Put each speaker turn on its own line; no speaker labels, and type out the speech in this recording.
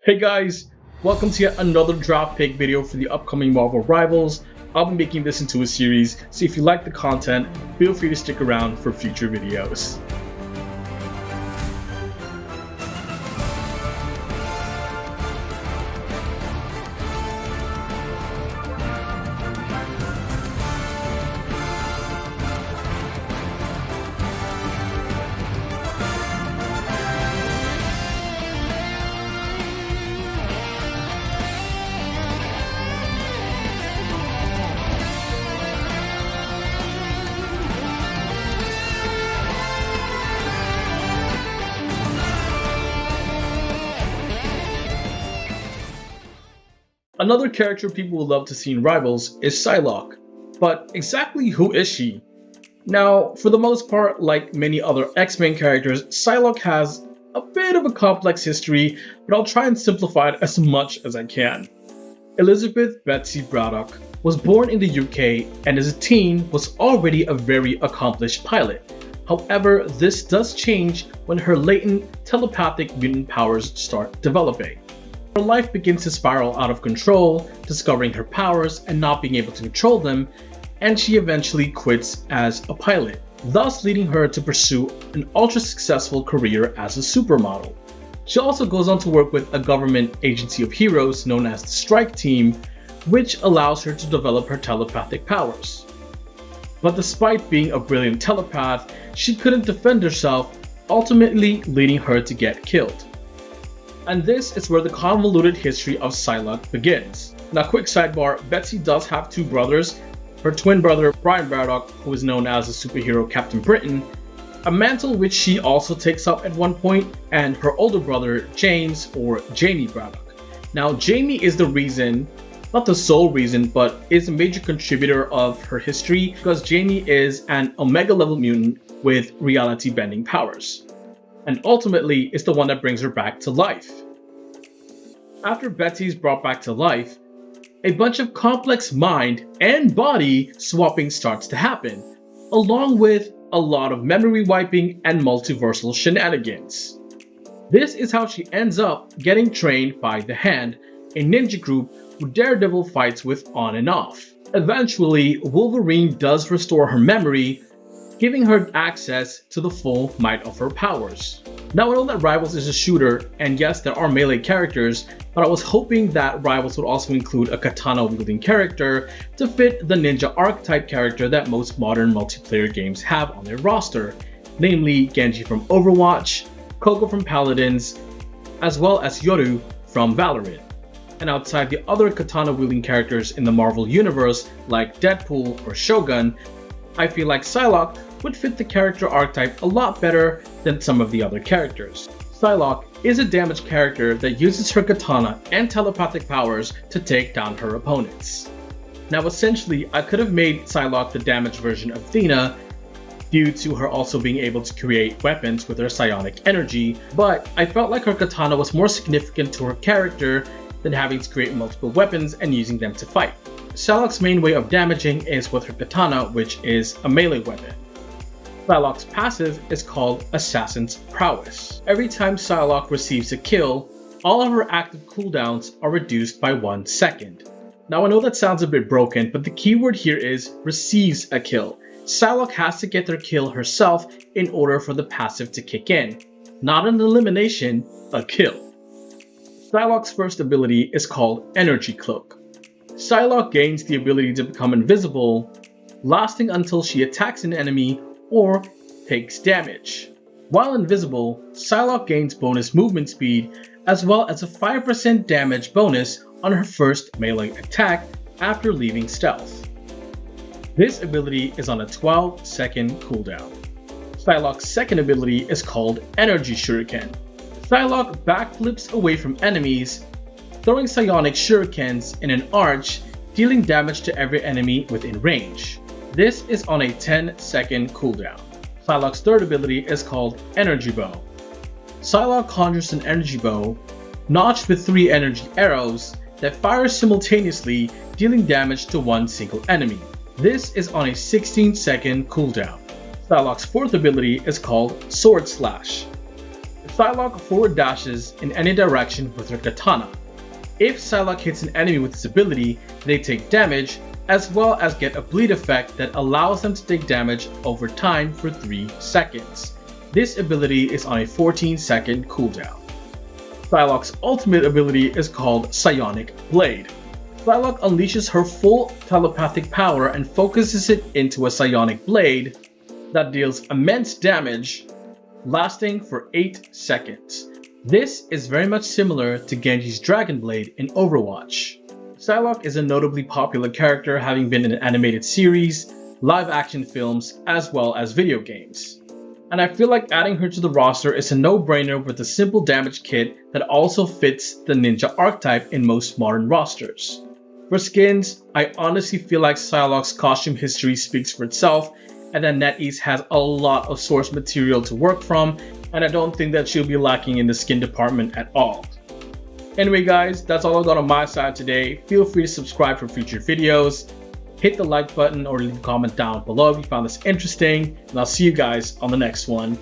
Hey guys, welcome to yet another draft pick video for the upcoming Marvel Rivals. I'll be making this into a series, so if you like the content, feel free to stick around for future videos. Another character people would love to see in Rivals is Psylocke, but exactly who is she? Now, for the most part, like many other X-Men characters, Psylocke has a bit of a complex history, but I'll try and simplify it as much as I can. Elizabeth Betsy Braddock was born in the UK and as a teen was already a very accomplished pilot. However, this does change when her latent telepathic mutant powers start developing. Her life begins to spiral out of control, discovering her powers and not being able to control them, and she eventually quits as a pilot, thus leading her to pursue an ultra-successful career as a supermodel. She also goes on to work with a government agency of heroes known as the Strike Team, which allows her to develop her telepathic powers. But despite being a brilliant telepath, she couldn't defend herself, ultimately leading her to get killed. And this is where the convoluted history of Psylocke begins. Now, quick sidebar, Betsy does have two brothers. Her twin brother, Brian Braddock, who is known as the superhero Captain Britain, a mantle which she also takes up at one point, and her older brother, James, or Jamie Braddock. Now, Jamie is the reason, not the sole reason, but is a major contributor of her history because Jamie is an Omega level mutant with reality bending powers, and ultimately is the one that brings her back to life. After Betsy's brought back to life, a bunch of complex mind and body swapping starts to happen, along with a lot of memory wiping and multiversal shenanigans. This is how she ends up getting trained by The Hand, a ninja group who Daredevil fights with on and off. Eventually, Wolverine does restore her memory, giving her access to the full might of her powers. Now, I know that Rivals is a shooter, and yes, there are melee characters, but I was hoping that Rivals would also include a katana-wielding character to fit the ninja archetype character that most modern multiplayer games have on their roster, namely Genji from Overwatch, Koko from Paladins, as well as Yoru from Valorant. And outside the other katana-wielding characters in the Marvel Universe, like Deadpool or Shogun, I feel like Psylocke would fit the character archetype a lot better than some of the other characters. Psylocke is a damage character that uses her katana and telepathic powers to take down her opponents. Now, essentially, I could have made Psylocke the damage version of Athena due to her also being able to create weapons with her psionic energy, but I felt like her katana was more significant to her character than having to create multiple weapons and using them to fight. Psylocke's main way of damaging is with her katana, which is a melee weapon. Psylocke's passive is called Assassin's Prowess. Every time Psylocke receives a kill, all of her active cooldowns are reduced by 1 second. Now, I know that sounds a bit broken, but the keyword here is receives a kill. Psylocke has to get her kill herself in order for the passive to kick in. Not an elimination, a kill. Psylocke's first ability is called Energy Cloak. Psylocke gains the ability to become invisible, lasting until she attacks an enemy or takes damage. While invisible, Psylocke gains bonus movement speed as well as a 5% damage bonus on her first melee attack after leaving stealth. This ability is on a 12-second cooldown. Psylocke's second ability is called Energy Shuriken. Psylocke backflips away from enemies, throwing psionic shurikens in an arch, dealing damage to every enemy within range. This is on a 10-second cooldown. Psylocke's third ability is called Energy Bow. Psylocke conjures an energy bow, notched with 3 energy arrows, that fires simultaneously, dealing damage to one single enemy. This is on a 16-second cooldown. Psylocke's fourth ability is called Sword Slash. Psylocke forward dashes in any direction with her katana. If Psylocke hits an enemy with this ability, they take damage, as well as get a bleed effect that allows them to take damage over time for 3 seconds. This ability is on a 14-second cooldown. Psylocke's ultimate ability is called Psionic Blade. Psylocke unleashes her full telepathic power and focuses it into a psionic blade that deals immense damage, lasting for 8 seconds. This is very much similar to Genji's Dragon Blade in Overwatch. Psylocke is a notably popular character, having been in an animated series, live-action films, as well as video games. And I feel like adding her to the roster is a no-brainer with a simple damage kit that also fits the ninja archetype in most modern rosters. For skins, I honestly feel like Psylocke's costume history speaks for itself, and that NetEase has a lot of source material to work from, and I don't think that she'll be lacking in the skin department at all. Anyway guys, that's all I got on my side today. Feel free to subscribe for future videos, hit the like button or leave a comment down below if you found this interesting, and I'll see you guys on the next one.